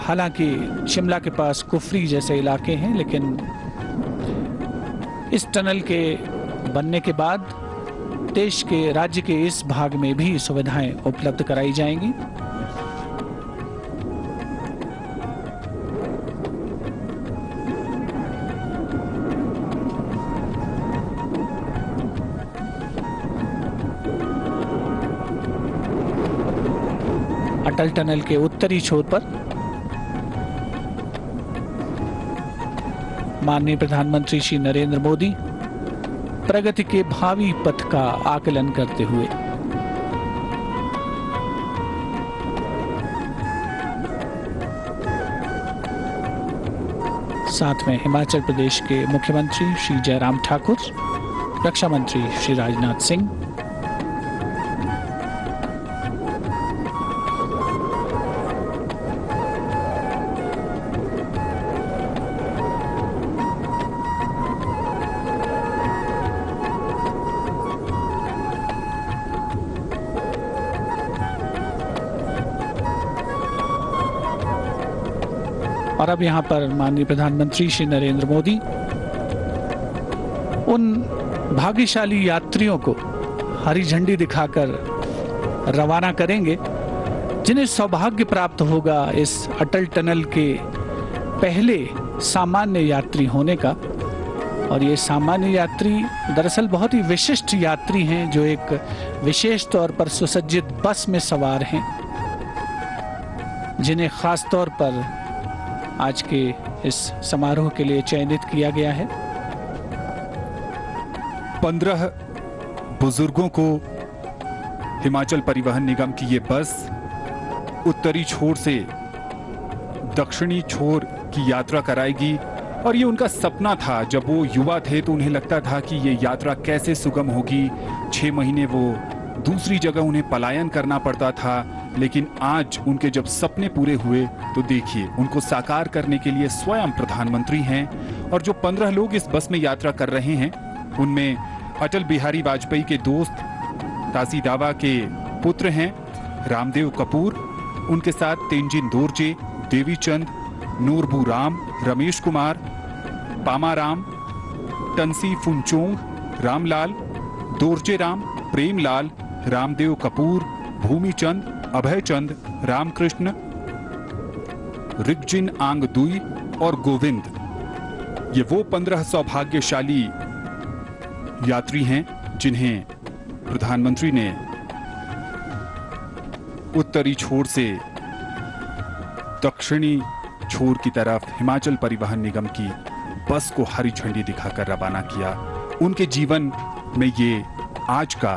हालांकि शिमला के पास कुफरी जैसे इलाके हैं, लेकिन इस टनल के बनने के बाद देश के राज्य के इस भाग में भी सुविधाएं उपलब्ध कराई जाएंगी। अटल टनल के उत्तरी छोर पर माननीय प्रधानमंत्री श्री नरेंद्र मोदी प्रगति के भावी पथ का आकलन करते हुए साथ में हिमाचल प्रदेश के मुख्यमंत्री श्री जयराम ठाकुर, रक्षा मंत्री श्री राजनाथ सिंह, और अब यहाँ पर माननीय प्रधानमंत्री श्री नरेंद्र मोदी उन भाग्यशाली यात्रियों को हरी झंडी दिखाकर रवाना करेंगे जिन्हें सौभाग्य प्राप्त होगा इस अटल टनल के पहले सामान्य यात्री होने का। और ये सामान्य यात्री दरअसल बहुत ही विशिष्ट यात्री हैं जो एक विशेष तौर पर सुसज्जित बस में सवार हैं, जिन्हें खास तौर पर आज के इस समारोह के लिए चयनित किया गया है। 15 बुजुर्गों को हिमाचल परिवहन निगम की ये बस उत्तरी छोर से दक्षिणी छोर की यात्रा कराएगी। और ये उनका सपना था। जब वो युवा थे तो उन्हें लगता था कि ये यात्रा कैसे सुगम होगी। 6 महीने वो दूसरी जगह उन्हें पलायन करना पड़ता था, लेकिन आज उनके जब सपने पूरे हुए तो देखिए उनको साकार करने के लिए स्वयं प्रधानमंत्री हैं। और जो 15 लोग इस बस में यात्रा कर रहे हैं उनमें अटल बिहारी वाजपेयी के दोस्त तासी दावा के पुत्र हैं रामदेव कपूर, उनके साथ तेंजिन दोरजे, देवीचंद, नूरबू राम, रमेश कुमार, पामाराम, टंसी फुनचोंग, रामलाल, दोरजे राम, प्रेमलाल, रामदेव कपूर, भूमिचंद, अभयचंद, रामकृष्ण, रिगजिन आंग दुई और गोविंद। ये वो 15 सौभाग्यशाली यात्री हैं जिन्हें प्रधानमंत्री ने उत्तरी छोर से दक्षिणी छोर की तरफ हिमाचल परिवहन निगम की बस को हरी झंडी दिखाकर रवाना किया। उनके जीवन में ये आज का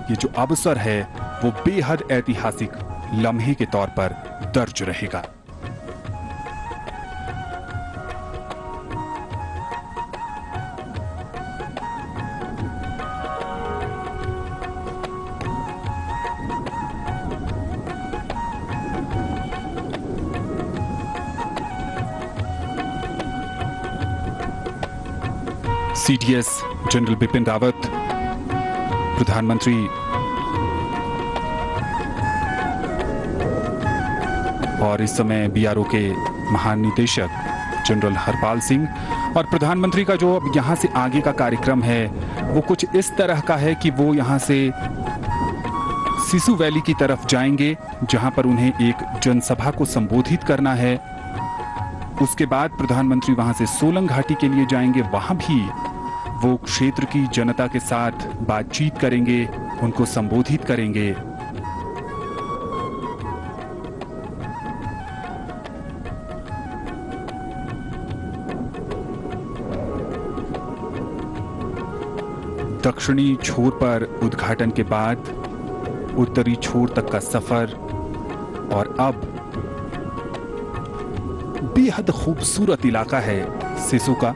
ये जो अवसर है वो बेहद ऐतिहासिक लम्हे के तौर पर दर्ज रहेगा। सीडीएस जनरल बिपिन रावत, प्रधानमंत्री और इस समय बीआरओ के महानिदेशक जनरल हरपाल सिंह, और प्रधानमंत्री का जो अब यहाँ से आगे का कार्यक्रम है वो कुछ इस तरह का है कि वो यहाँ से सिसु वैली की तरफ जाएंगे जहाँ पर उन्हें एक जनसभा को संबोधित करना है। उसके बाद प्रधानमंत्री वहां से सोलंग घाटी के लिए जाएंगे। वहां भी वो क्षेत्र की जनता के साथ बातचीत करेंगे, उनको संबोधित करेंगे। दक्षिणी छोर पर उद्घाटन के बाद उत्तरी छोर तक का सफर, और अब बेहद खूबसूरत इलाका है सिसु का।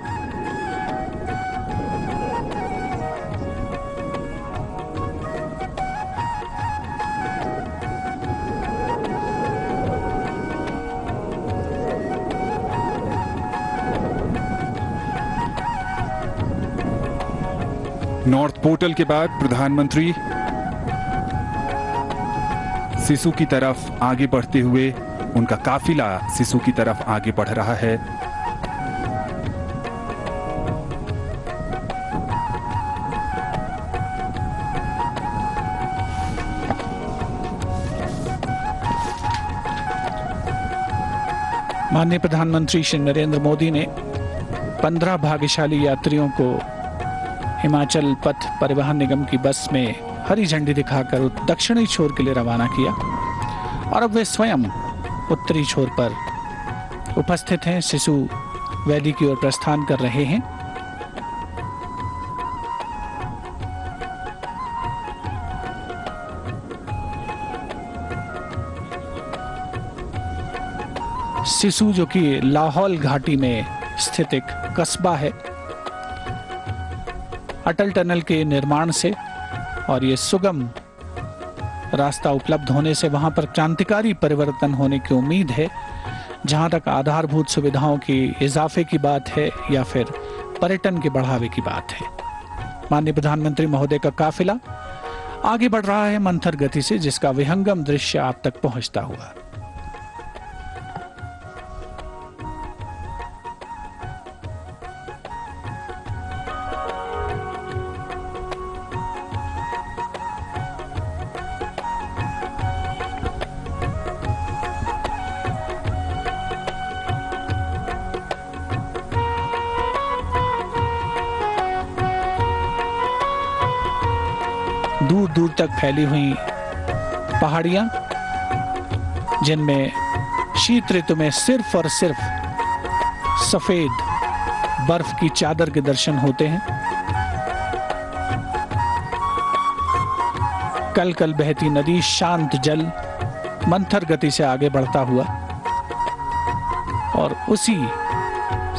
नॉर्थ पोर्टल के बाद प्रधानमंत्री सिसु की तरफ आगे बढ़ते हुए, उनका काफिला सिसु की तरफ आगे बढ़ रहा है। माननीय प्रधानमंत्री श्री नरेंद्र मोदी ने 15 भाग्यशाली यात्रियों को हिमाचल पथ परिवहन निगम की बस में हरी झंडी दिखाकर दक्षिणी छोर के लिए रवाना किया, और अब वे स्वयं उत्तरी छोर पर उपस्थित हैं, सिसु वैली की ओर प्रस्थान कर रहे हैं। सिसु जो कि लाहौल घाटी में स्थित एक कस्बा है, अटल टनल के निर्माण से और ये सुगम रास्ता उपलब्ध होने से वहां पर क्रांतिकारी परिवर्तन होने की उम्मीद है। जहां तक आधारभूत सुविधाओं की इजाफे की बात है या फिर पर्यटन के बढ़ावे की बात है। माननीय प्रधानमंत्री महोदय का काफिला आगे बढ़ रहा है मंथर गति से, जिसका विहंगम दृश्य आप तक पहुंचता हुआ। दूर दूर तक फैली हुई पहाड़ियां, जिनमें शीत ऋतु में सिर्फ और सिर्फ सफेद बर्फ की चादर के दर्शन होते हैं। कल कल बहती नदी, शांत जल मंथर गति से आगे बढ़ता हुआ, और उसी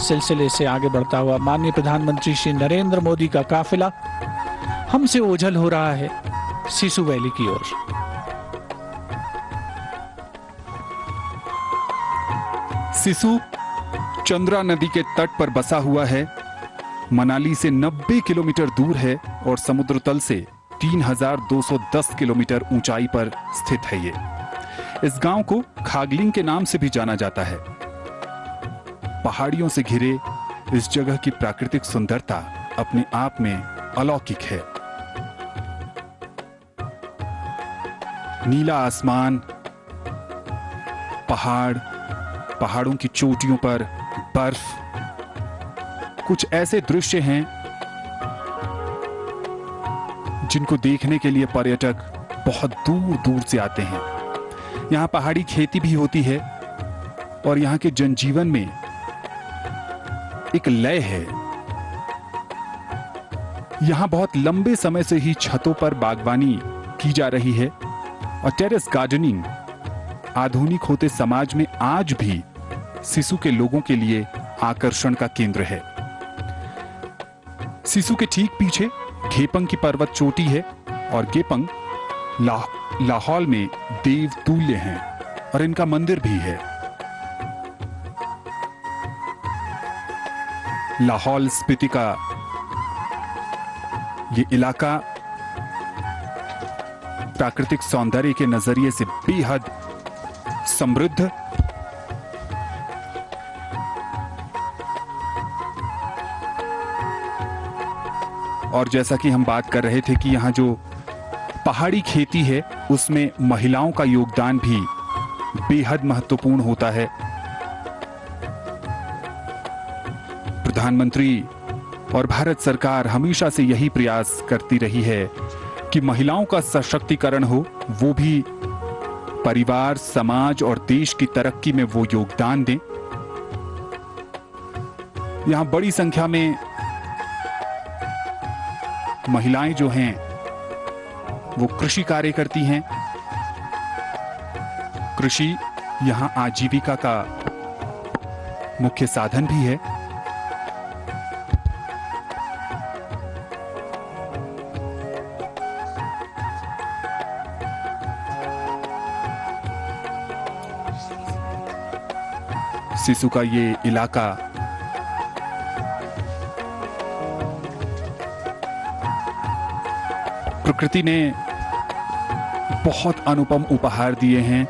सिलसिले से आगे बढ़ता हुआ माननीय प्रधानमंत्री श्री नरेंद्र मोदी का काफिला हमसे ओझल हो रहा है सिसु वैली की ओर। सिसु चंद्रा नदी के तट पर बसा हुआ है, मनाली से 90 किलोमीटर दूर है और समुद्र तल से 3210 किलोमीटर ऊंचाई पर स्थित है। ये इस गांव को खागलिंग के नाम से भी जाना जाता है। पहाड़ियों से घिरे इस जगह की प्राकृतिक सुंदरता अपने आप में अलौकिक है। नीला आसमान, पहाड़, पहाड़ों की चोटियों पर बर्फ, कुछ ऐसे दृश्य हैं जिनको देखने के लिए पर्यटक बहुत दूर दूर से आते हैं। यहाँ पहाड़ी खेती भी होती है और यहाँ के जनजीवन में एक लय है। यहाँ बहुत लंबे समय से ही छतों पर बागवानी की जा रही है और टेरेस गार्डनिंग आधुनिक होते समाज में आज भी सिसु के लोगों के लिए आकर्षण का केंद्र है। सिसु के ठीक पीछे घेपंग की पर्वत चोटी है और गेपंग लाहौल में देव तुल्य हैं और इनका मंदिर भी है। लाहौल स्पीति का ये इलाका प्राकृतिक सौंदर्य के नजरिए से बेहद समृद्ध और जैसा कि हम बात कर रहे थे कि यहाँ जो पहाड़ी खेती है उसमें महिलाओं का योगदान भी बेहद महत्वपूर्ण होता है। प्रधानमंत्री और भारत सरकार हमेशा से यही प्रयास करती रही है कि महिलाओं का सशक्तिकरण हो, वो भी परिवार, समाज और देश की तरक्की में वो योगदान दें। यहां बड़ी संख्या में महिलाएं जो हैं वो कृषि कार्य करती हैं। कृषि यहां आजीविका का मुख्य साधन भी है। सिसु का ये इलाका प्रकृति ने बहुत अनुपम उपहार दिए हैं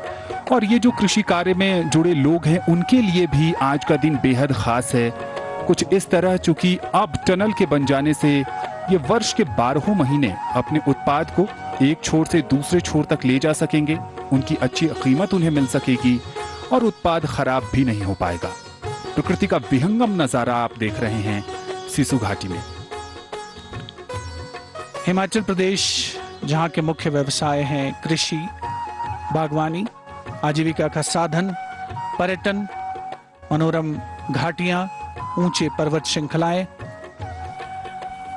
और ये जो कृषि कार्य में जुड़े लोग हैं उनके लिए भी आज का दिन बेहद खास है। कुछ इस तरह, चूंकि अब टनल के बन जाने से ये वर्ष के 12 महीने अपने उत्पाद को एक छोर से दूसरे छोर तक ले जा सकेंगे, उनकी अच्छी कीमत उन्हें मिल सकेगी और उत्पाद खराब भी नहीं हो पाएगा। प्रकृति का विहंगम नजारा आप देख रहे हैं सिसु घाटी में। हिमाचल प्रदेश जहां के मुख्य व्यवसाय हैं कृषि, बागवानी, आजीविका का साधन, पर्यटन, मनोरम घाटियां, ऊंचे पर्वत श्रृंखलाएं,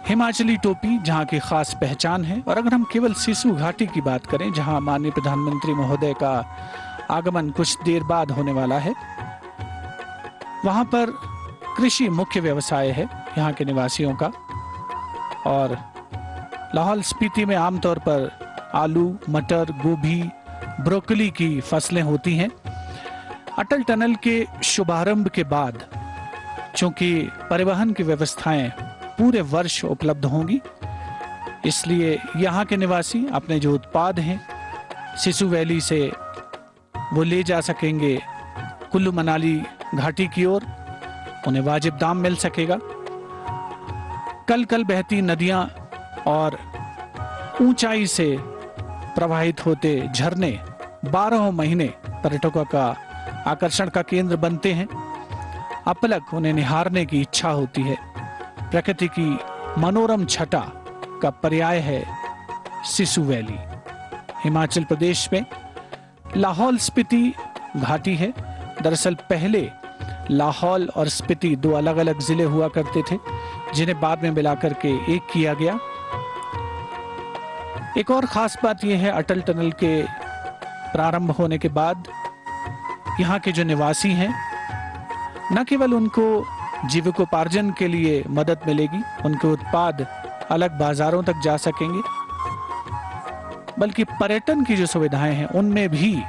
हिमाचली टोपी जहां की खास पहचान है। और अगर हम केवल सिसु घाटी की बात करें जहां माननीय प्रधानमंत्री महोदय का आगमन कुछ देर बाद होने वाला है, वहां पर कृषि मुख्य व्यवसाय है यहाँ के निवासियों का। और लाहौल स्पीति में आमतौर पर आलू, मटर, गोभी, ब्रोकली की फसलें होती हैं। अटल टनल के शुभारंभ के बाद चूंकि परिवहन की व्यवस्थाएं पूरे वर्ष उपलब्ध होंगी, इसलिए यहाँ के निवासी अपने जो उत्पाद हैं सिसु वैली से वो ले जा सकेंगे कुल्लू मनाली घाटी की ओर, उन्हें वाजिब दाम मिल सकेगा। कल कल बहती नदियां और ऊंचाई से प्रवाहित होते झरने 12 महीने पर्यटकों का आकर्षण का केंद्र बनते हैं। अपलक उन्हें निहारने की इच्छा होती है। प्रकृति की मनोरम छटा का पर्याय है सिसु वैली। हिमाचल प्रदेश में लाहौल स्पीति घाटी है। दरअसल पहले लाहौल और स्पीति 2 अलग अलग जिले हुआ करते थे, जिन्हें बाद में मिलाकर के एक किया गया। एक और खास बात यह है, अटल टनल के प्रारंभ होने के बाद यहाँ के जो निवासी हैं, न केवल उनको जीविकोपार्जन के लिए मदद मिलेगी, उनके उत्पाद अलग बाजारों तक जा सकेंगे, बल्कि पर्यटन की जो सुविधाएं हैं उनमें भी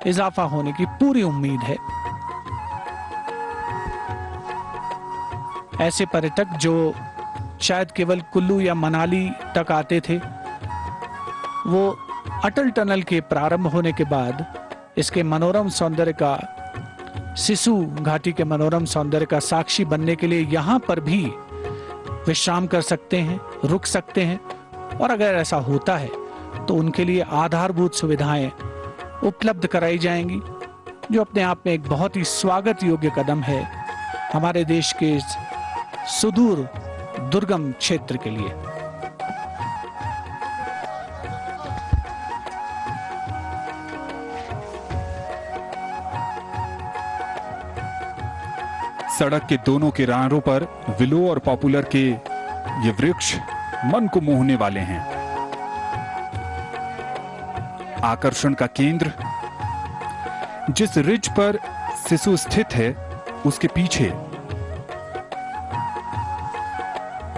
इजाफा होने की पूरी उम्मीद है। ऐसे पर्यटक जो शायद केवल कुल्लू या मनाली तक आते थे, वो अटल टनल के प्रारंभ होने के बाद इसके मनोरम सौंदर्य का, सिसु घाटी के मनोरम सौंदर्य का साक्षी बनने के लिए यहाँ पर भी विश्राम कर सकते हैं, रुक सकते हैं। और अगर ऐसा होता है तो उनके लिए आधारभूत सुविधाएं उपलब्ध कराई जाएंगी, जो अपने आप में एक बहुत ही स्वागत योग्य कदम है हमारे देश के सुदूर दुर्गम क्षेत्र के लिए। सड़क के दोनों किनारों पर विलो और पॉपुलर के ये वृक्ष मन को मोहने वाले हैं। आकर्षण का केंद्र जिस रिज पर सिसु स्थित है उसके पीछे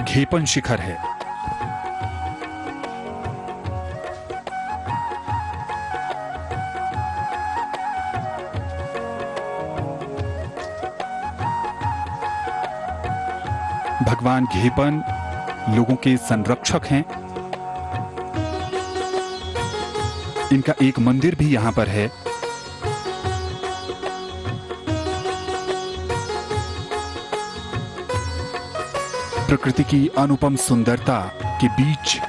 घेपन शिखर है। भगवान घेपन लोगों के संरक्षक हैं। इनका एक मंदिर भी यहां पर है। प्रकृति की अनुपम सुंदरता के बीच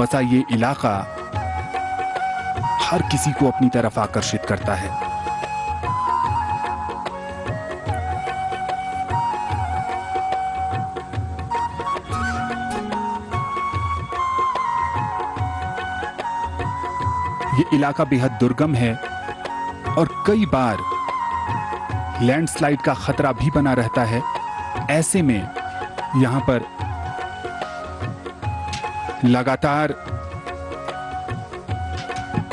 बसा ये इलाका हर किसी को अपनी तरफ आकर्षित करता है। ये इलाका बेहद दुर्गम है और कई बार लैंडस्लाइड का खतरा भी बना रहता है। ऐसे में यहां पर लगातार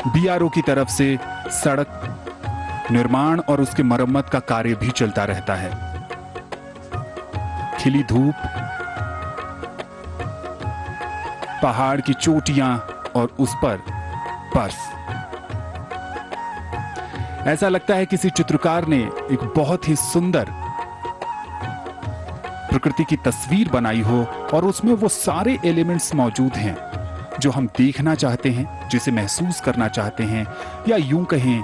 बीआरओ की तरफ से सड़क निर्माण और उसके मरम्मत का कार्य भी चलता रहता है। खिली धूप, पहाड़ की चोटियां और उस पर बर्फ। ऐसा लगता है किसी चित्रकार ने एक बहुत ही सुंदर प्रकृति की तस्वीर बनाई हो और उसमें वो सारे एलिमेंट्स मौजूद हैं जो हम देखना चाहते हैं, जिसे महसूस करना चाहते हैं, या यूं कहें